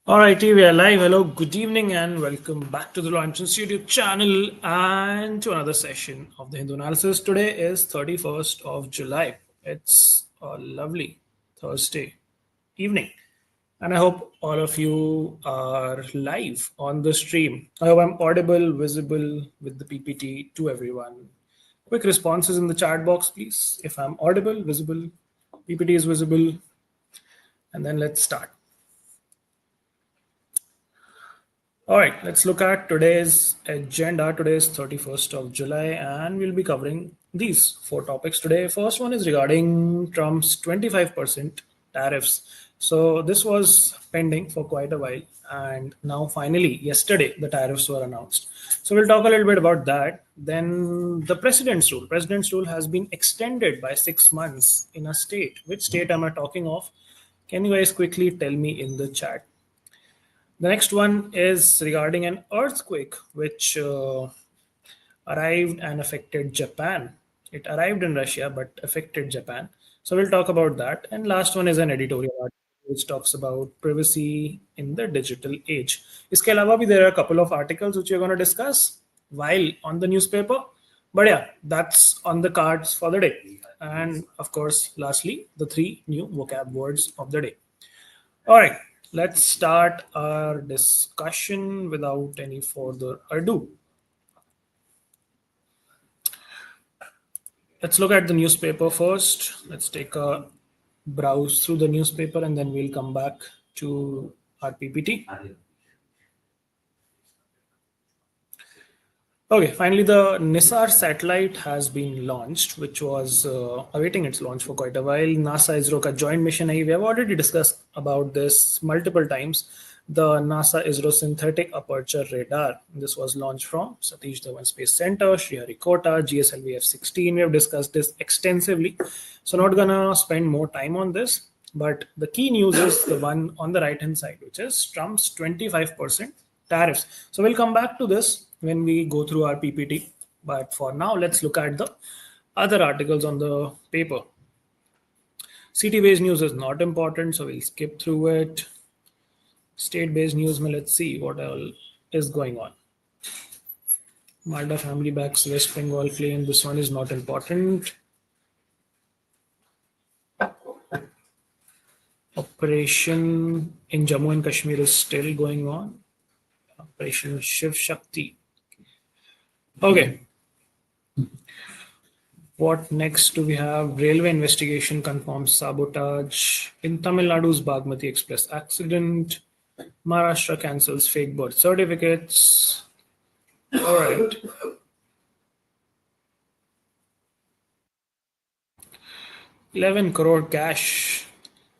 Alrighty, we are live. Hello, good evening, and welcome back to the Launch's YouTube channel and to another session of the Hindu Analysis. Today is 31st of July. It's a lovely Thursday evening, and I hope all of you are live on the stream. I hope I'm audible, visible with the PPT to everyone. Quick responses in the chat box, please. If I'm audible, visible, PPT is visible, and then let's start. All right, let's look at today's agenda. Today is 31st of July, and we'll be covering these four topics today. First one is regarding Trump's 25% tariffs. So this was pending for quite a while, and now finally, yesterday, the tariffs were announced. So we'll talk a little bit about that. Then the president's rule. President's rule has been extended by 6 months in a state. Which state am I talking of? Can you guys quickly tell me in the chat? The next one is regarding an earthquake which arrived and affected Japan. It arrived in Russia but affected Japan. So we'll talk about that. And last one is an editorial article which talks about privacy in the digital age. इसके अलावा भी there are a couple of articles which we're going to discuss while on the newspaper. But yeah, that's on the cards for the day. And of course, lastly, the 3 new vocab words of the day. All right. Let's start our discussion without any further ado. Let's look at the newspaper first. Let's take a browse through the newspaper and then we'll come back to our PPT. Okay, finally the NISAR satellite has been launched, which was awaiting its launch for quite a while. NASA ISRO का joint mission है. We have already discussed about this multiple times. The NASA ISRO synthetic aperture radar. This was launched from Satish Dhawan Space Center, Sriharikota, GSLV F-16. We have discussed this extensively, so not gonna spend more time on this. But the key news is the one on the right-hand side, which is Trump's 25% tariffs. So we'll come back to this when we go through our PPT. But for now, let's look at the other articles on the paper. City-based news is not important, so we'll skip through it. State-based news, let's see what all is going on. Malda family backs West Bengal claim. This one is not important. Operation in Jammu and Kashmir is still going on. Operation Shiv Shakti. Okay. What next do we have? Railway investigation confirms sabotage. In Tamil Nadu's Bagmati Express accident. Maharashtra cancels fake birth certificates. All right. $11 crore cash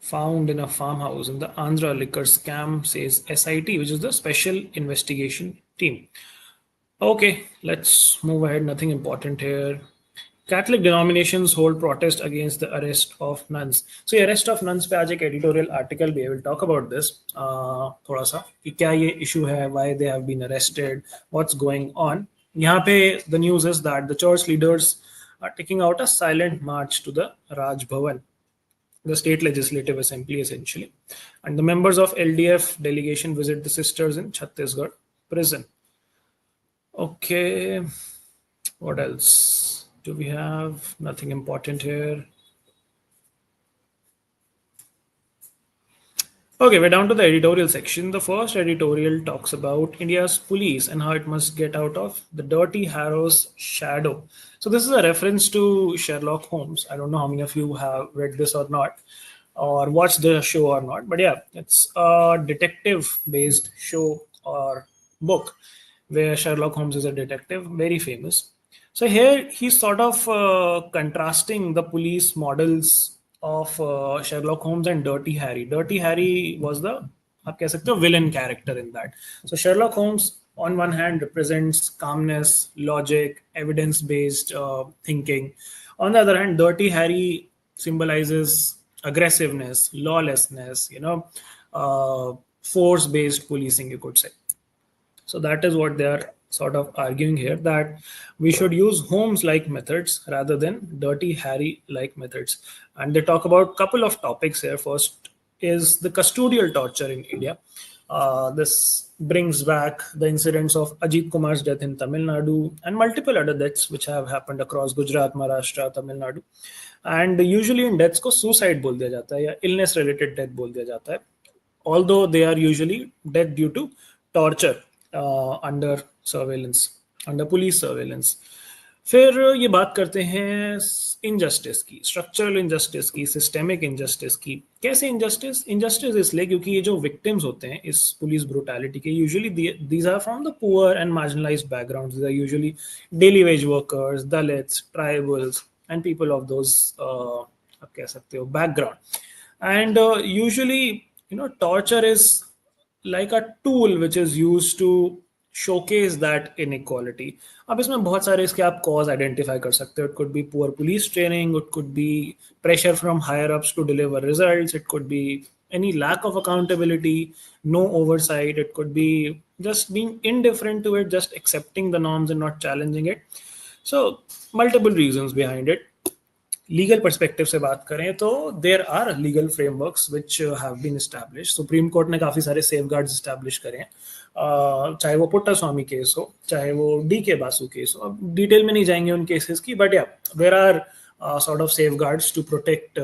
found in a farmhouse in the Andhra liquor scam, says SIT, which is the Special Investigation Team. Okay, let's move ahead. Nothing important here. Catholic denominations hold protest against the arrest of nuns. So, arrest of nuns पे आज एक editorial article भी है. We'll talk about this. थोड़ा सा कि क्या ये issue है, why they have been arrested, what's going on. यहाँ पे the news is that the church leaders are taking out a silent march to the Raj Bhavan, the state legislative assembly essentially, and the members of LDF delegation visit the sisters in Chhattisgarh prison. Okay, what else do we have? Nothing important here. Okay, we're down to the editorial section. The first editorial talks about India's police and how it must get out of the Dirty Harrow's shadow. So this is a reference to Sherlock Holmes. I don't know how many of you have read this or not, or watched the show or not, but yeah, it's a detective-based show or book where Sherlock Holmes is a detective, very famous. So here he's sort of contrasting the police models of Sherlock Holmes and Dirty Harry. Dirty Harry was the, आप कह सकते हो, villain character in that. So Sherlock Holmes on one hand represents calmness, logic, evidence-based thinking. On the other hand, Dirty Harry symbolizes aggressiveness, lawlessness, force-based policing, you could say. So that is what they are sort of arguing here, that we should use Holmes-like methods rather than Dirty Harry-like methods. And they talk about a couple of topics here. First is the custodial torture in India. This brings back the incidents of Ajit Kumar's death in Tamil Nadu and multiple other deaths which have happened across Gujarat, Maharashtra, Tamil Nadu. And usually in deaths को suicide बोल दिया जाता है या illness related death बोल दिया जाता है, although they are usually death due to torture under surveillance, under police surveillance. फिर ये बात करते हैं इनजस्टिस की, स्ट्रक्चरल इनजस्टिस की, सिस्टेमिक इनजस्टिस की. कैसे इनजस्टिस? इनजस्टिस इसलिए क्योंकि ये जो विक्टिम्स होते हैं इस पुलिस ब्रूटैलिटी के, usually these are from the poor and marginalized backgrounds. These are usually daily wage workers, Dalits, tribals and people of those, आप कह सकते हो, background. And usually torture is like a tool which is used to showcase that inequality. अब इसमें बहुत सारे इसके आप cause identify कर सकते हो. It could be poor police training, it could be pressure from higher ups to deliver results, it could be any lack of accountability, no oversight, it could be just being indifferent to it, just accepting the norms and not challenging it. So multiple reasons behind it. Legal perspective से बात करें तो there are legal frameworks which have been establish. Supreme court ने काफ़ी सारे safeguards establish करे हैं, चाहे वो पुट्टास्वामी केस हो, चाहे वो DK बासु केस हो. अब डिटेल में नहीं जाएंगे उन केसेस की, but yeah there are sort of safeguards to protect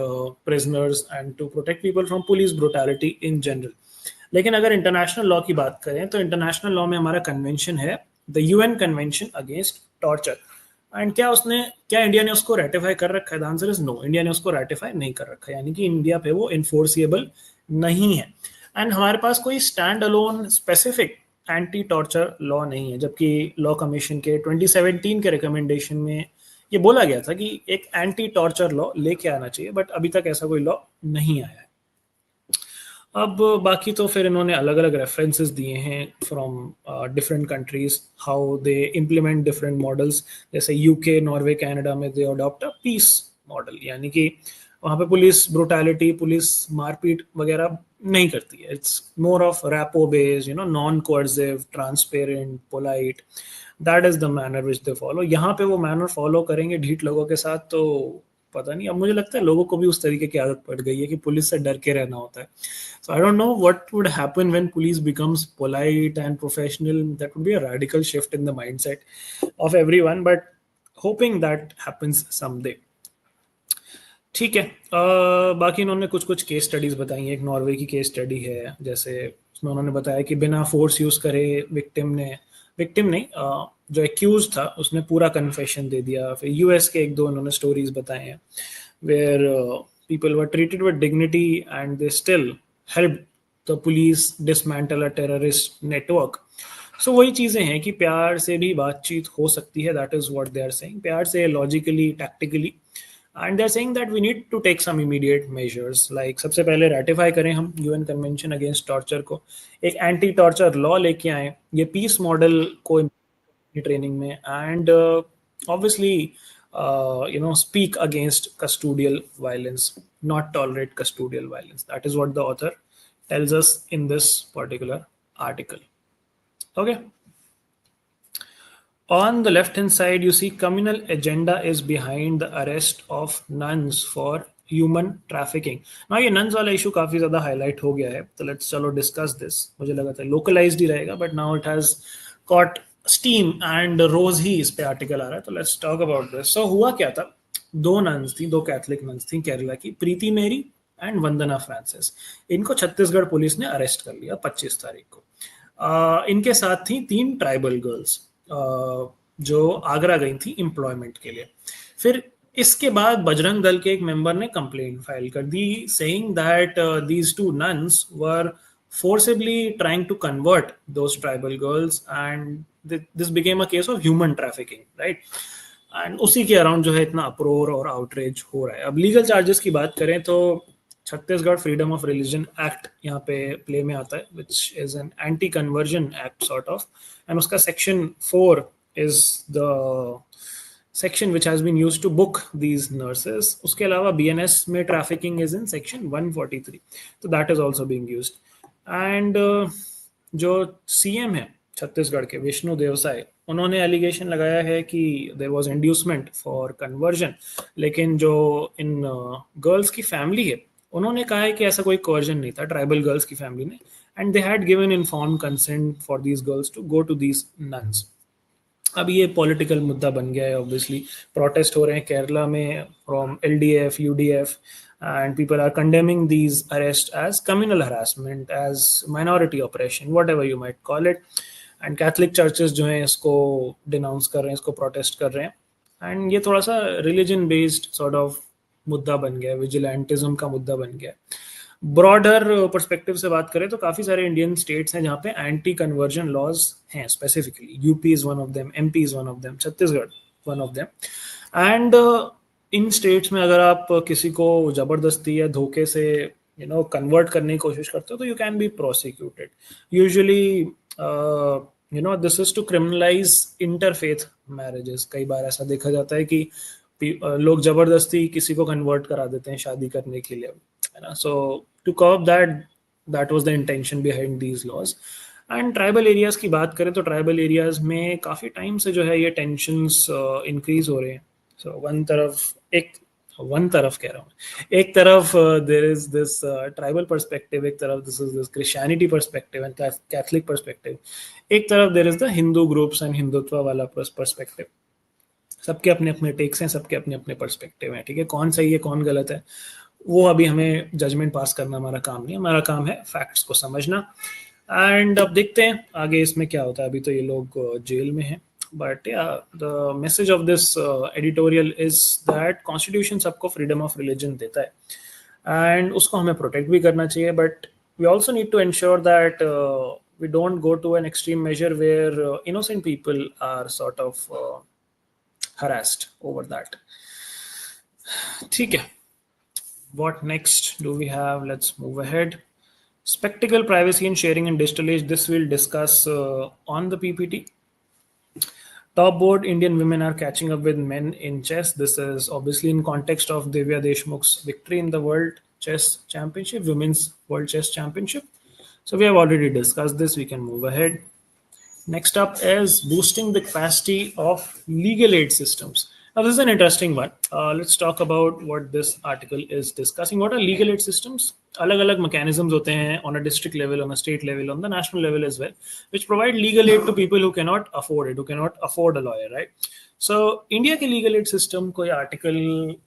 prisoners and to protect people from police brutality in general. लेकिन अगर इंटरनेशनल लॉ की बात करें तो इंटरनेशनल लॉ में हमारा कन्वेंशन है the UN convention against torture. And क्या इंडिया ने उसको रेटिफाई कर रखा है? The answer is no, India ने उसको रेटिफाई नहीं कर रखा है, यानी कि इंडिया पे वो इन्फोर्सिएबल नहीं है. एंड हमारे पास कोई stand alone specific anti torture law नहीं है, जबकि लॉ कमीशन के 2017 के रिकमेंडेशन में ये बोला गया था कि एक एंटी टॉर्चर लॉ लेके आना चाहिए, बट अभी तक ऐसा कोई लॉ नहीं आया है. अब बाकी तो फिर इन्होंने अलग अलग रेफरेंसेस दिए हैं from different countries, how they implement different models. जैसे UK, नॉर्वे, कनाडा में दे अडॉप्ट अ पीस मॉडल, यानी कि वहाँ पे पुलिस ब्रूटैलिटी, पुलिस मारपीट वगैरह नहीं करती है. It's more of rapport based, non coercive, transparent, polite. That is the manner which they follow. यहाँ पे वो मैनर फॉलो करेंगे ढीठ लोगों के साथ तो पता नहीं. अब मुझे लगता है लोगों को भी उस तरीके की आदत पड़ गई है कि पुलिस से डर के रहना होता है. So I don't know what would happen when police becomes polite and professional. That would be a radical shift in the mindset of everyone, but hoping that happens someday. ठीक है. बाकी इन्होंने कुछ कुछ केस स्टडीज बताई हैं. एक Norway की केस स्टडी है, जैसे उसमें उन्होंने बताया कि बिना फोर्स यूज करे विक्टिम नहीं, जो एक्यूज था उसने पूरा कन्फेशन दे दिया. फिर US के एक दो उन्होंने स्टोरीज बताए हैं where people were treated with dignity and they still helped the police dismantle a terrorist network. So वही चीज़ें हैं कि प्यार से भी बातचीत हो सकती है. That is what they are saying. प्यार से, logically, tactically, and they are saying that we need to take some immediate measures. Like सबसे पहले ratify करें हम UN Convention Against Torture को, एक anti torture law लेके आए, ये peace model को ट्रेनिंग में, and obviously speak against custodial violence, not tolerate custodial violence. That is what the author tells us in this particular article. Okay. On the left hand side, you see communal agenda is behind the arrest of nuns for human trafficking. Now ये nuns वाला issue काफी ज़्यादा highlight हो गया है, तो let's चलो discuss this. मुझे लगा था localized ही रहेगा, but now it has caught steam and रोज ही इस पे आर्टिकल आ रहा है, तो let's talk about this. So हुआ क्या था, दो नन्स थी, दो कैथलिक नन्स थी केरला की, प्रीति मेरी एंड वंदना फ्रांसिस. इनको छत्तीसगढ़ पुलिस ने अरेस्ट कर लिया 25 तारीख को. इनके साथ थी 3 ट्राइबल गर्ल्स जो आगरा गई थी एम्प्लॉयमेंट के लिए. फिर इसके बाद बजरंग दल के एक मेंबर ने कंप्लेंट फाइल कर दी, saying that these 2 nuns were forcibly trying to convert those tribal girls, and this became a case of human trafficking, right? And उसी के अराउंड जो है इतना अप्रोर और आउटरेज हो रहा है. अब लीगल चार्जेस की बात करें तो Chhattisgarh freedom of religion act यहाँ पे प्ले में आता है, which is an anti conversion act sort of, and उसका section 4 is the section which has been used to book these nurses. उसके अलावा BNS में trafficking is in section 143, तो that is also being used. And जो CM है छत्तीसगढ़ के विष्णु देवसाय, उन्होंने allegation लगाया है कि there was inducement for conversion, लेकिन जो इन गर्ल्स की फैमिली है उन्होंने कहा है कि ऐसा कोई कोर्जन नहीं था ट्राइबल गर्ल्स की फैमिली ने, and they had given informed consent for these girls to go to these nuns. अब ये पॉलिटिकल मुद्दा बन गया है ऑब्वियसली। प्रोटेस्ट हो रहे हैं केरला में from LDF UDF, and people are condemning these arrest as communal harassment, as minority operation, whatever you might call it. And Catholic churches जो हैं इसको डिनाउंस कर रहे हैं, इसको प्रोटेस्ट कर रहे हैं। एंड ये थोड़ा सा रिलीजन बेस्ड सॉर्ट ऑफ मुद्दा बन गया है, विजिलेंटिज्म का मुद्दा बन गया है। ब्रॉडर पर्सपेक्टिव से बात करें तो काफी सारे इंडियन स्टेट्स हैं जहाँ पे एंटी कन्वर्जन लॉज हैं, specifically UP is one of them, MP is one of them, Chhattisgarh one of them. And in states में अगर आप किसी को जबरदस्ती या धोखे से कन्वर्ट करने की कोशिश करते हो तो you can be prosecuted. Usually this is to criminalize interfaith marriages. कई बार ऐसा देखा जाता है कि लोग जबरदस्ती किसी को कन्वर्ट करा देते हैं शादी करने के लिए, है ना। So to curb that was the intention behind these laws. And tribal areas की बात करें तो ट्राइबल एरियाज में काफ़ी टाइम से जो है ये टेंशंस इंक्रीज हो रहे हैं। सो वन तरफ कह रहा हूँ, एक तरफ there is this tribal perspective, एक तरफ this is this Christianity perspective and Catholic perspective, एक तरफ there is the Hindu groups and Hindutva वाला पर्सपेक्टिव। सबके अपने अपने टेक्स हैं, सबके अपने अपने पर्सपेक्टिव हैं, ठीक है। कौन सही है कौन गलत है वो अभी हमें जजमेंट पास करना हमारा काम नहीं है, हमारा काम है फैक्ट्स को समझना। एंड अब देखते हैं आगे इसमें क्या होता है। अभी तो ये लोग जेल में हैं, but yeah the message of this editorial is that constitution सबको फ्रीडम ऑफ रिलीजन देता है एंड उसको हमें प्रोटेक्ट भी करना चाहिए, but we also need to ensure that we don't go to an extreme measure where innocent people are sort of harassed over that. ठीक है, what next do we have? Let's move ahead. Spectacle, privacy and sharing in digital age. This we'll discuss on the PPT. Top board, Indian women are catching up with men in chess. This is obviously in context of Divya Deshmukh's victory in the World Chess Championship, Women's World Chess Championship. So we have already discussed this. We can move ahead. Next up is boosting the capacity of legal aid systems. Now this is an interesting one. Let's talk about what this article is discussing. What are legal aid systems? अलग-अलग mechanisms होते हैं on a district level, on a state level, on the national level as well, which provide legal aid to people who cannot afford it, who cannot afford a lawyer, right? So India के legal aid system को ये article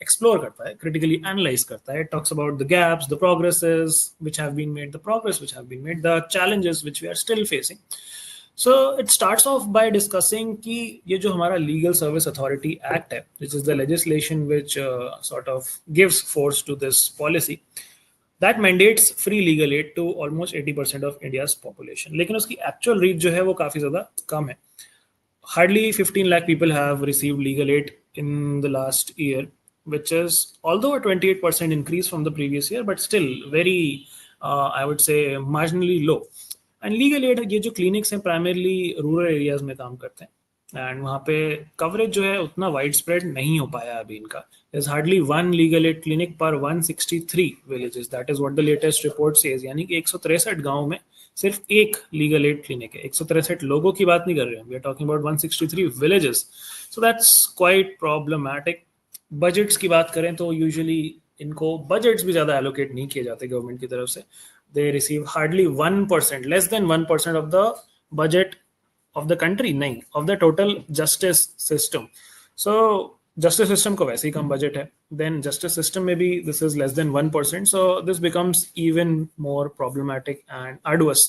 explore करता है, critically analyze करता है, talks about the gaps, the progresses which have been made, the progress which have been made, the challenges which we are still facing. So it starts off by discussing कि ये जो हमारा legal service authority act है, which is the legislation which sort of gives force to this policy, that mandates free legal aid to almost 80% of India's population. लेकिन उसकी actual reach जो है वो काफी ज्यादा कम है. Hardly 15 lakh people have received legal aid in the last year, which is although a 28% increase from the previous year, but still very, I would say, marginally low. And legal aid ये जो clinics हैं primarily rural areas में काम करते हैं, and वहाँ पे coverage जो है उतना widespread नहीं हो पाया अभी इनका. There's hardly one legal aid clinic per 163 villages. That is what the latest report says. यानी कि 163 गाँव में सिर्फ एक लीगल एड क्लिनिक है. 163 लोगों की बात नहीं कर रहे हैं, we are talking about 163 villages. So that's quite problematic. Budgets की बात करें तो यूजुअली इनको बजट्स भी ज़्यादा एलोकेट नहीं किए जाते गवर्नमेंट की तरफ से. They receive hardly 1%, less than 1% of the budget of the country, नहीं of the total justice system. So justice system को वैसे ही कम बजट है, then justice system maybe this is less than 1%, so this becomes even more problematic and arduous.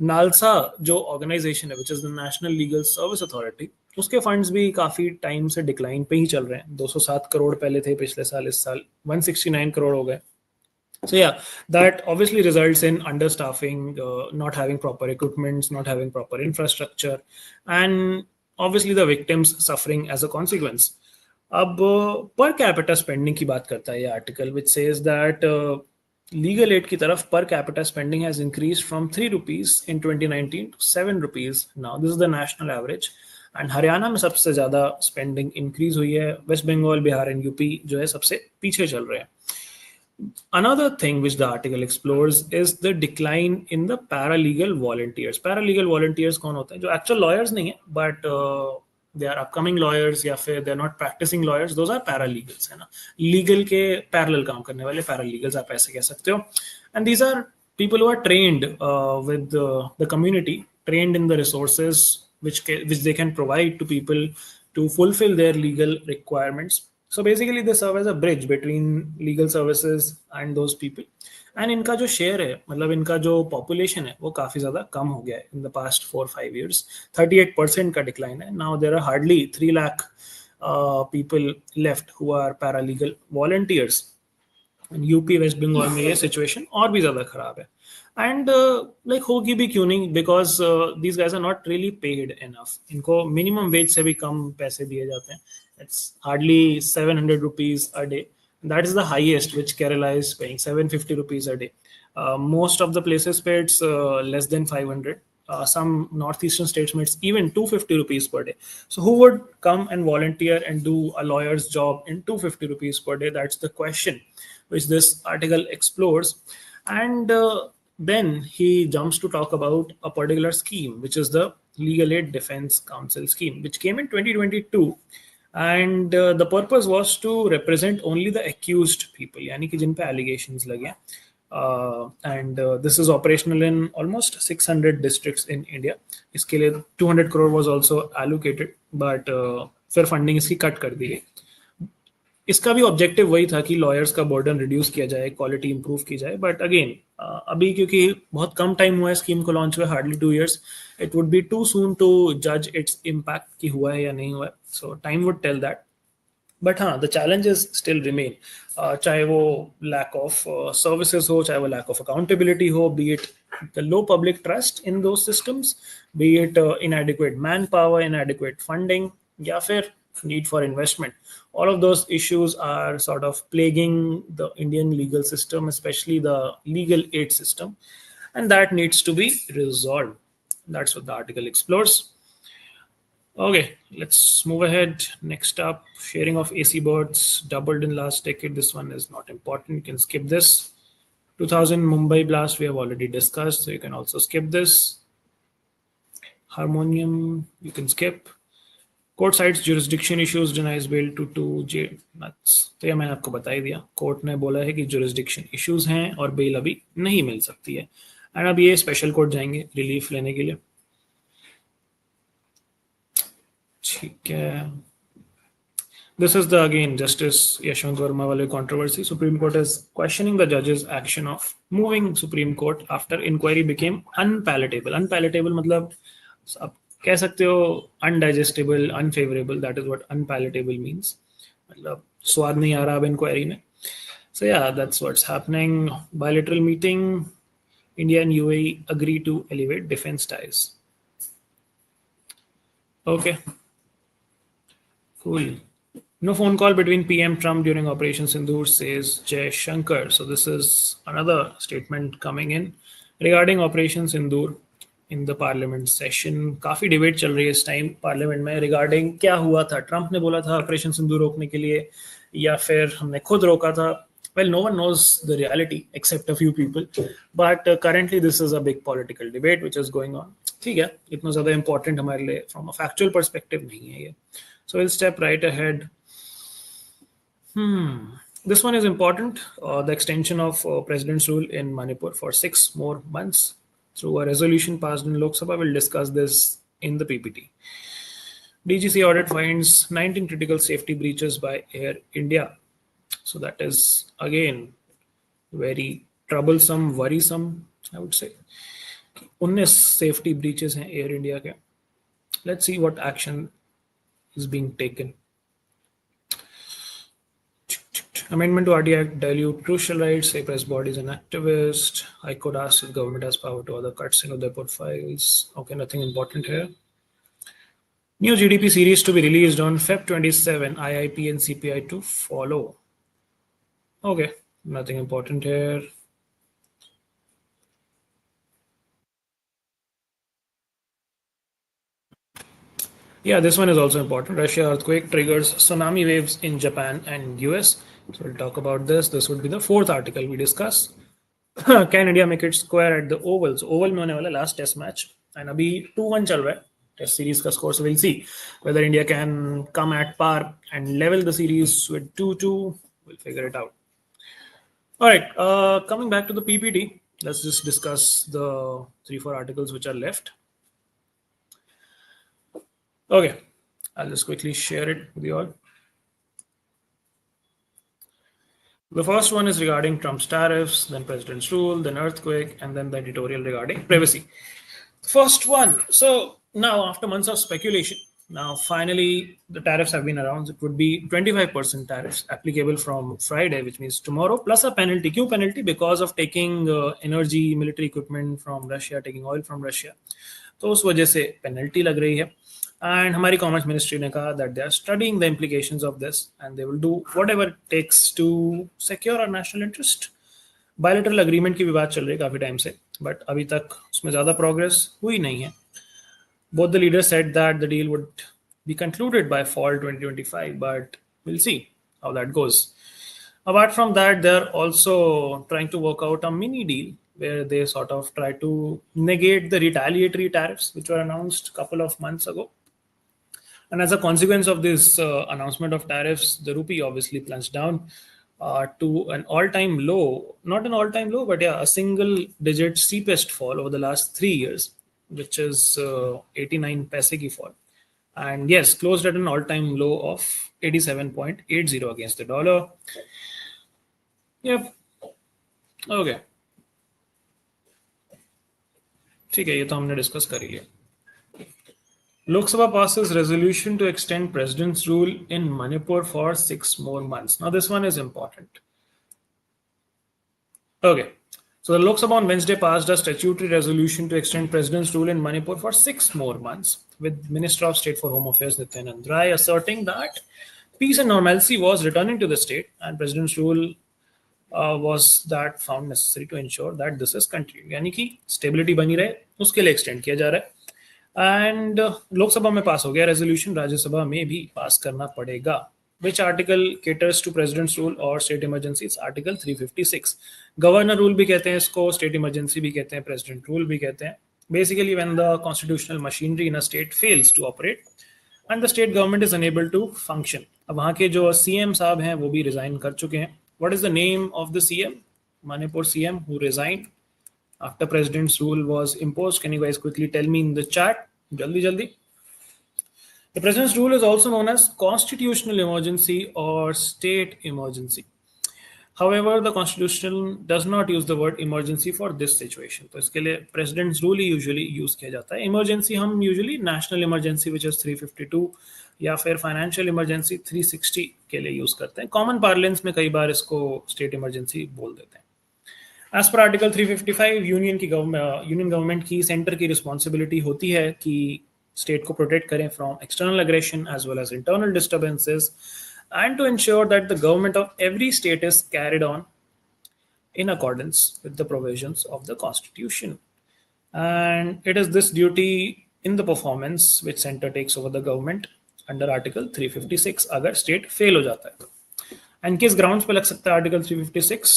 NALSA जो organisation है which is the National Legal Service Authority, उसके funds भी काफी टाइम से डिक्लाइन पे ही चल रहे हैं. 207 करोड़ पहले थे पिछले साल, इस साल 169 करोड़ हो गए. So yeah, that obviously results in understaffing, not having proper equipments, not having proper infrastructure, and obviously the victims suffering as a consequence. अब पर कैपिटा स्पेंडिंग की बात करता है ये article, which says that legal aid की तरफ per capita spending has increase from 3 rupees in 2019 to 7 rupees now. This is the national average. And Haryana में सबसे ज्यादा स्पेंडिंग इंक्रीज हुई है. वेस्ट बंगाल, बिहार एंड यूपी जो है सबसे पीछे चल रहे हैं. Another thing which the article explores is the decline in the paralegal volunteers. Paralegal volunteers कौन होते हैं? जो actual lawyers नहीं है, but they are upcoming lawyers या फिर they are not practising lawyers, those are paralegals, है ना, लीगल के पैरेलल काम करने वाले पैरालीगल्स आप ऐसे कह सकते हो. And these are people who are trained with the community, trained in the resources which they can provide to people to fulfill their legal requirements. So basically they serve as a bridge between legal services and those people. And इनका जो share है, मतलब इनका जो population है, वो काफ़ी ज़्यादा कम हो गया है इन द पास्ट 4-5 years. 38% का डिक्लाइन है. Now there are hardly 3 lakh people left who are paralegal volunteers. UP West Bengal में ये सिचुएशन और भी ज़्यादा खराब है. एंड लाइक होगी भी क्यों नहीं, because these guys are not really paid enough. इनको मिनिमम वेज से भी कम पैसे दिए जाते हैं. It's hardly 700 rupees a day. That is the highest which Kerala is paying, 750 rupees a day. Most of the places pay it's less than 500. Some northeastern states makes even 250 rupees per day. So who would come and volunteer and do a lawyer's job in 250 rupees per day? That's the question which this article explores. And then he jumps to talk about a particular scheme, which is the Legal Aid Defense Council scheme, which came in 2022. And the purpose was to represent only the accused people, यानी कि जिन पे allegations लगे हैं. And this is operational in almost 600 districts in India. इसके लिए 200 crore was also allocated, but फिर funding इसकी cut कर दी गई. इसका भी ऑब्जेक्टिव वही था कि लॉयर्स का बर्डन रिड्यूस किया जाए, क्वालिटी इंप्रूव की जाए. बट अगेन अभी क्योंकि बहुत कम टाइम हुआ है स्कीम को लॉन्च हुए, hardly 2 years, it would be too soon to जज इट्स इम्पैक्ट कि हुआ है या नहीं हुआ है. So time would tell that. But हाँ, द चैलेंजेस स्टिल रिमेन. चाहे वो लैक ऑफ सर्विसेज हो, चाहे वो लैक ऑफ अकाउंटेबिलिटी हो, be it the low public trust in the systems, be it inadequate man power, inadequate funding, या फिर need for investment. All of those issues are sort of plaguing the Indian legal system, especially the legal aid system, and that needs to be resolved. That's what the article explores. Okay, let's move ahead. Next up, sharing of AC birds doubled in last decade. This one is not important. You can skip this. 2000 Mumbai blast we have already discussed, so you can also skip this. Harmonium you can skip. Court sides jurisdiction issues denies bail to 2 nuts. तो यह मैंने आपको बता ही दिया. Court ने बोला है कि jurisdiction issues हैं और बेल अभी नहीं मिल सकती है. एंड अब ये स्पेशल कोर्ट जाएंगे रिलीफ लेने के लिए. ठीक है. This is the again Justice Yashwant Verma wale controversy. Supreme Court is questioning the judge's action of moving Supreme Court after inquiry became unpalatable. Unpalatable मतलब आप कह सकते हो undigestible, unfavourable. That is what unpalatable means. मतलब स्वाद नहीं आ रहा अब इंक्वायरी में. So yeah that's what's happening. Bilateral meeting, India and UAE agree to elevate defence ties. Okay, cool. No phone call between PM Trump during Operation Sindoor, says Jay Shankar. So this is another statement coming in regarding Operation Sindoor. In the parliament session काफ़ी debate चल रही है इस time parliament में regarding क्या हुआ था. Trump ने बोला था ऑपरेशन सिंदूर रोकने के लिए, या फिर हमने खुद रोका था. Well, no one knows the reality except a few people, but currently this is a big political debate which is going on. ठीक है, इतना ज़्यादा इंपॉर्टेंट हमारे लिए फ्रॉम अ फैक्चुअल परस्पेक्टिव नहीं है ये. So will step right ahead. This one is important. The extension of president's rule in Manipur for 6 more months through a resolution passed in Lok Sabha. We'll discuss this in the PPT. DGC audit finds 19 critical safety breaches by Air India. So that is again very troublesome, worrisome, I would say. 19 safety breaches हैं Air India के. Let's see what action is being taken. Amendment to RT Act dilute crucial rights, say press bodies and activists. I could ask if government has power to other cuts in their profiles. Okay, nothing important here. New GDP series to be released on Feb 27. IIP and CPI to follow. Okay, nothing important here. Yeah, this one is also important. Russia earthquake triggers tsunami waves in Japan and US. So we'll talk about this. This would be the 4th article we discuss. Can India make it square at the Oval? So Oval में होने वाला last test match. And अभी 2-1 चल रहा है. test series ka score. So we'll see whether India can come at par and level the series with 2-2. We'll figure it out. All right, coming back to the PPT, let's just discuss the 3-4 articles which are left. Okay, I'll just quickly share it with you all. The first one is regarding Trump's tariffs, then President's rule, then earthquake, and then the editorial regarding privacy. First one. So now, after months of speculation, now finally the tariffs have been announced. It would be 25% tariffs applicable from Friday, which means tomorrow, plus a penalty. Q penalty because of taking energy, military equipment from Russia, taking oil from Russia. तो उस वजह से penalty लग रही है. And हमारी commerce ministry ने कहा that they are studying the implications of this and they will do whatever it takes to secure our national interest. Bilateral agreement की भी बात चल रही है काफी टाइम से, बट अभी तक उसमें ज्यादा प्रोग्रेस हुई नहीं है. Both the leaders said that the deal would be concluded by fall 2025, but we'll see how that goes. Apart from that, they're also trying to work out a mini deal where they sort of try to negate the retaliatory tariffs which were announced a couple of months ago. And as a consequence of this announcement of tariffs, the rupee obviously plunged down to an all-time low, not an all-time low, but yeah, a single-digit steepest fall over the last 3 years, which is 89 paise ki fall. And yes, closed at an all-time low of 87.80 against the dollar. Yep. Okay. ठीक है, ये तो हमने discuss कर ही लिया. Lok Sabha passes resolution to extend President's rule in Manipur for 6 more months. Now, this one is important. Okay. So, the Lok Sabha on Wednesday passed a statutory resolution to extend President's rule in Manipur for 6 more months, with Minister of State for Home Affairs Nityanand Rai asserting that peace and normalcy was returning to the state and President's rule was that found necessary to ensure that this is continued. यानी कि stability बनी रहे, उसके लिए extend किया जा रहा है. एंड लोकसभा में पास हो गया रेजोल्यूशन, राज्यसभा में भी पास करना पड़ेगा. Which article caters to president's rule और state emergency? Article 356. Governor rule भी कहते हैं इसको, स्टेट इमरजेंसी भी कहते हैं, प्रेसिडेंट रूल भी कहते हैं. Basically when the constitutional machinery in a state fails to operate and the state government is unable to function. अब वहाँ के जो सीएम साहब हैं वो भी रिजाइन कर चुके हैं. What is the name of the CM? Manipur CM who resigned after president's rule was imposed. Can you guys quickly tell me in the chat? Jaldi. The president's rule is also known as constitutional emergency or state emergency. However, the constitution does not use the word emergency for this situation. तो इसके लिए president's rule ही usually use किया जाता है. Emergency हम usually national emergency which is 352 या फिर financial emergency 360 के लिए use करते हैं. Common parlance में कई बार इसको state emergency बोल देते हैं. As per Article 355, union government की सेंटर की रिस्पॉन्सिबिलिटी होती है कि स्टेट को प्रोटेक्ट करें from external aggression as well as internal disturbances and to ensure that the government of every state is carried on in accordance with the provisions of the constitution. And it is this duty in the performance which center takes over the government under Article 356 अगर state fail हो जाता है तो. And किस grounds पे लग सकता है Article 356?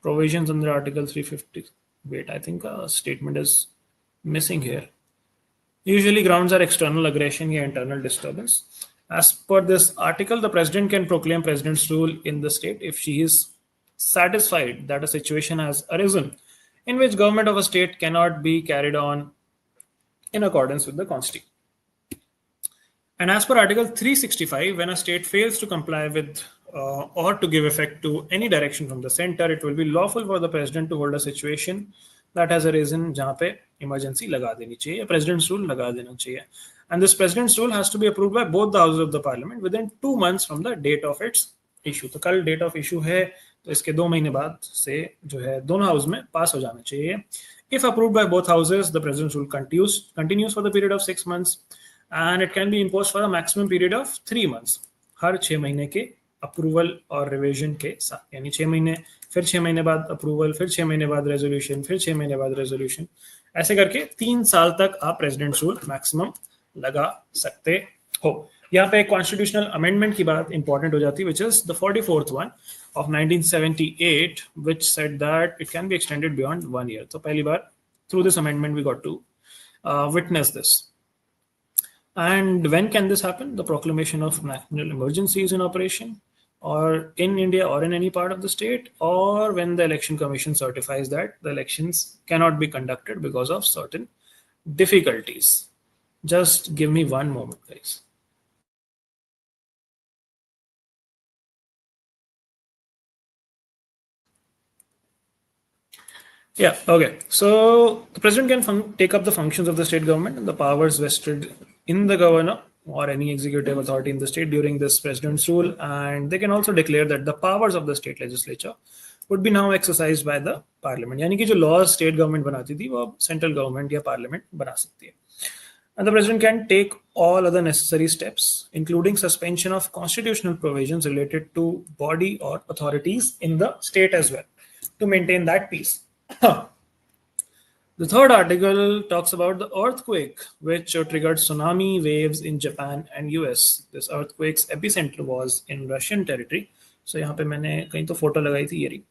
Provisions under Article 350. Wait, I think a statement is missing here. Usually grounds are external aggression or internal disturbance. As per this article, the president can proclaim president's rule in the state if she is satisfied that a situation has arisen in which government of a state cannot be carried on in accordance with the constitution. And as per Article 365, when a state fails to comply with or to give effect to any direction from the center, it will be lawful for the president to hold a situation that has arisen जहाँ पे emergency लगा देनी चाहिए, president's rule लगा देना चाहिए. And this president's rule has to be approved by both the houses of the parliament within 2 months from the date of its issue. तो कल date of issue है तो इसके 2 महीने बाद से जो है दोनों हाउस में पास हो जाना चाहिए. If approved by both houses, the president's rule continues for the period of 6 months and it can be imposed for a maximum period of 3 months. हर 6 महीने के अप्रूवल और रिवीजन के साथ, यानी 6 महीने, फिर 6 महीने बाद अप्रूवल, फिर 6 महीने बाद रेजोल्यूशन, फिर 6 महीने बाद रेजोल्यूशन, ऐसे करके 3 साल तक आप प्रेसिडेंट रूल मैक्सिमम लगा सकते हो. यहाँ पे कॉन्स्टिट्यूशनल अमेंडमेंट की बात इंपॉर्टेंट हो जाती है, which is the 44th one of 1978 which said that it can be extended beyond 1 year. तो पहली बार through this amendment we got to witness this. And when can this happen? The proclamation of national emergency is in operation, or in India, or in any part of the state, or when the election commission certifies that the elections cannot be conducted because of certain difficulties. Just give me one moment, guys. Yeah, okay. So the president can take up the functions of the state government and the powers vested in the governor or any executive authority in the state during this president's rule. And they can also declare that the powers of the state legislature would be now exercised by the parliament. यानी कि जो laws state government बनाती थी वो अब central government या parliament बना सकती है. And the president can take all other necessary steps, including suspension of constitutional provisions related to body or authorities in the state as well, to maintain that peace. The third article talks about the earthquake, which triggered tsunami waves in Japan and US. This earthquake's epicenter was in Russian territory. So यहाँ पे मैंने कहीं तो photo लगाई थी ये रही.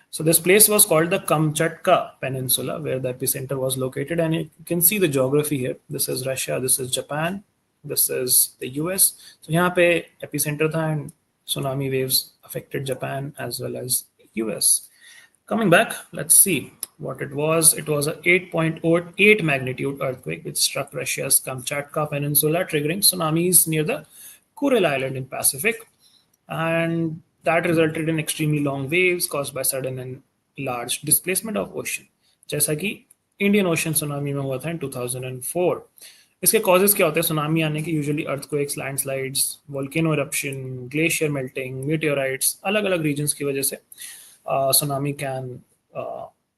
So this place was called the Kamchatka Peninsula, where the epicenter was located, and you can see the geography here. This is Russia, this is Japan, this is the US. So यहाँ पे epicenter था, and tsunami waves affected Japan as well as US. Coming back, let's see what it was. It was a 8.08 magnitude earthquake which struck Russia's Kamchatka Peninsula, triggering tsunamis near the Kuril Island in Pacific, and that resulted in extremely long waves caused by sudden and large displacement of ocean, जैसा कि Indian ocean tsunami में हुआ था in 2004. इसके causes क्या होते हैं tsunami आने के? Usually earthquakes, landslides, volcano eruption, glacier melting, meteorites, अलग अलग regions की वजह से tsunami can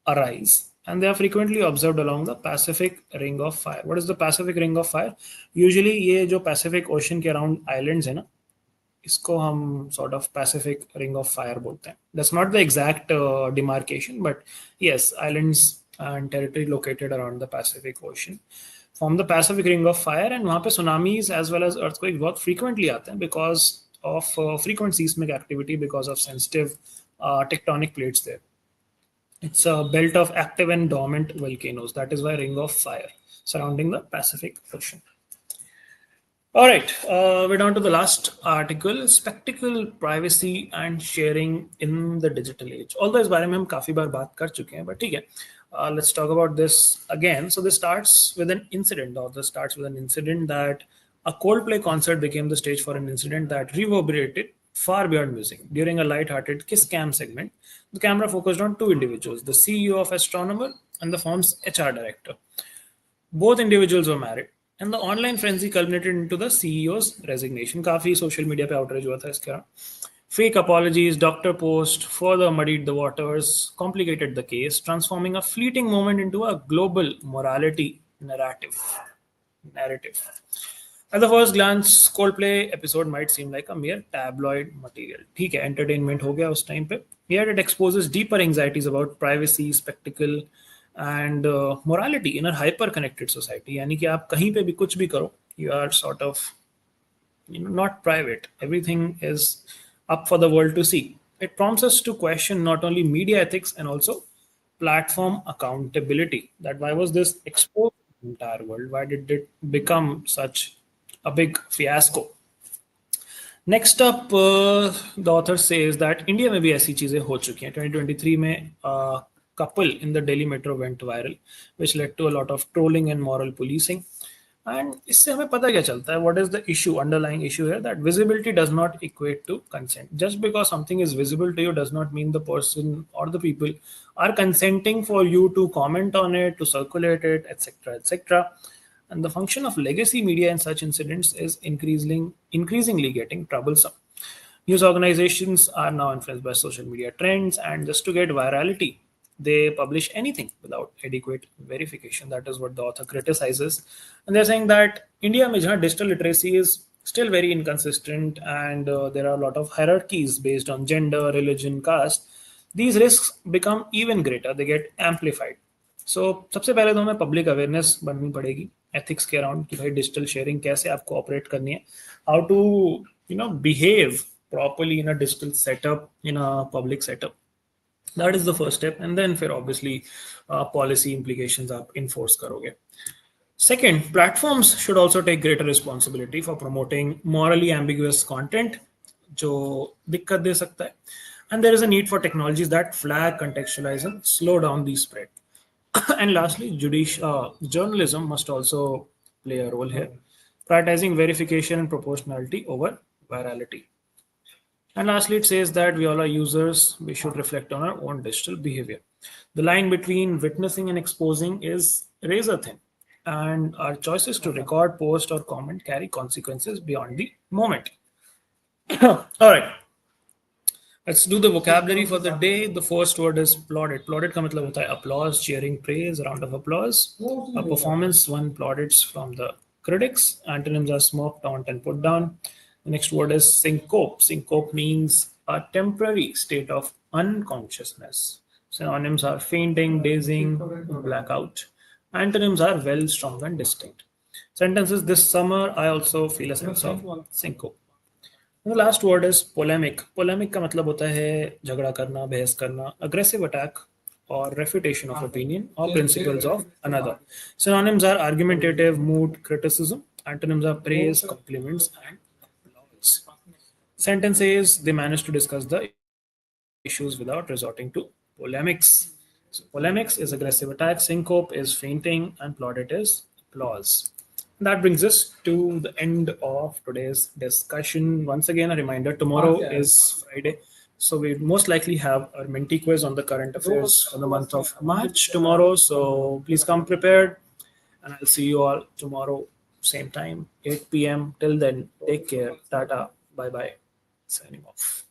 arise, and they are frequently observed along the Pacific Ring of Fire. What is the Pacific Ring of Fire? Usually ये जो Pacific Ocean के around islands है ना, इसको हम sort of Pacific Ring of Fire बोलते हैं. That's not the exact demarcation, but yes, islands and territory located around the Pacific Ocean form the Pacific Ring of Fire, and वहाँ पे tsunamis as well as earthquakes बहुत frequently आते हैं because of frequent seismic activity, because of sensitive tectonic plates there. It's a belt of active and dormant volcanoes. That is why Ring of Fire surrounding the Pacific Ocean. All right, we're down to the last article, spectacle, privacy and sharing in the digital age. Although इस बारे में हम काफी बार बात कर चुके हैं, but ठीक है, let's talk about this again. So this starts with an incident. The author starts with an incident that a Coldplay concert became the stage for an incident that reverberated far beyond music. During a light-hearted Kiss Cam segment, the camera focused on two individuals, the CEO of Astronomer and the firm's HR director. Both individuals were married, and the online frenzy culminated into the CEO's resignation. काफी social media पे outrage हुआ था इसके. Fake apologies, doctor post further muddied the waters, complicated the case, transforming a fleeting moment into a global morality narrative. At the first glance, Coldplay episode might seem like a mere tabloid material. ठीक है, entertainment हो गया उस time पे. Yet it exposes deeper anxieties about privacy, spectacle, and morality in a hyper-connected society. यानी कि आप कहीं पे भी कुछ भी करो, you are sort of not private. Everything is up for the world to see. It prompts us to question not only media ethics and also platform accountability. That why was this exposed to the entire world? Why did it become such a big fiasco? Next up, the author says that India में भी ऐसी चीजें हो चुकी हैं. 2023 में couple in the Delhi metro went viral, which led to a lot of trolling and moral policing. And इससे हमें पता क्या चलता है? What is the issue, underlying issue here? That visibility does not equate to consent. Just because something is visible to you does not mean the person or the people are consenting for you to comment on it, to circulate it, etc., etc. And the function of legacy media in such incidents is increasingly getting troublesome. News organizations are now influenced by social media trends, and just to get virality, they publish anything without adequate verification. That is what the author criticizes. And they're saying that India mein jahan digital literacy is still very inconsistent, and there are a lot of hierarchies based on gender, religion, caste. These risks become even greater. They get amplified. So सबसे पहले तो हमें public awareness बननी पड़ेगी ethics के around कि भाई digital sharing कैसे आपको ऑपरेट करनी है, how to behave properly in a digital setup, in a public setup. That is the first step, and then फिर obviously policy implications आप enforce करोगे. Second, platforms should also take greater responsibility for promoting morally ambiguous content जो दिक्कत दे सकता है. And there is a need for technologies that flag, contextualize, and slow down the spread. And lastly, journalism must also play a role here, prioritizing verification and proportionality over virality. And lastly, it says that we all are users. We should reflect on our own digital behavior. The line between witnessing and exposing is razor thin, and our choices to record, post, or comment carry consequences beyond the moment. All right, let's do the vocabulary for the day. The first word is plaudit. Plaudit का मतलब होता है applause, cheering, praise, round of applause. A performance one plaudits from the critics. Antonyms are smoke, taunt, and put down. The next word is syncope. Syncope means a temporary state of unconsciousness. Synonyms are fainting, dazing, blackout. Antonyms are well, strong, and distinct. Sentences this summer, I also feel a sense of syncope. The last word is polemic. Polemic का मतलब होता है झगड़ा करना, बहस करना, aggressive attack or refutation of opinion or principles of another. Synonyms are argumentative, mood, criticism. Antonyms are praise, compliments, and applause. Sentences they manage to discuss the issues without resorting to polemics. So polemics is aggressive attack, syncope is fainting, and plaudit is applause. That brings us to the end of today's discussion. Once again, a reminder tomorrow is Friday. So we most likely have our Menti quiz on the current affairs for the month of March tomorrow. So please come prepared. And I'll see you all tomorrow, same time, 8 p.m. Till then, take care. Tata. Bye bye. Signing off.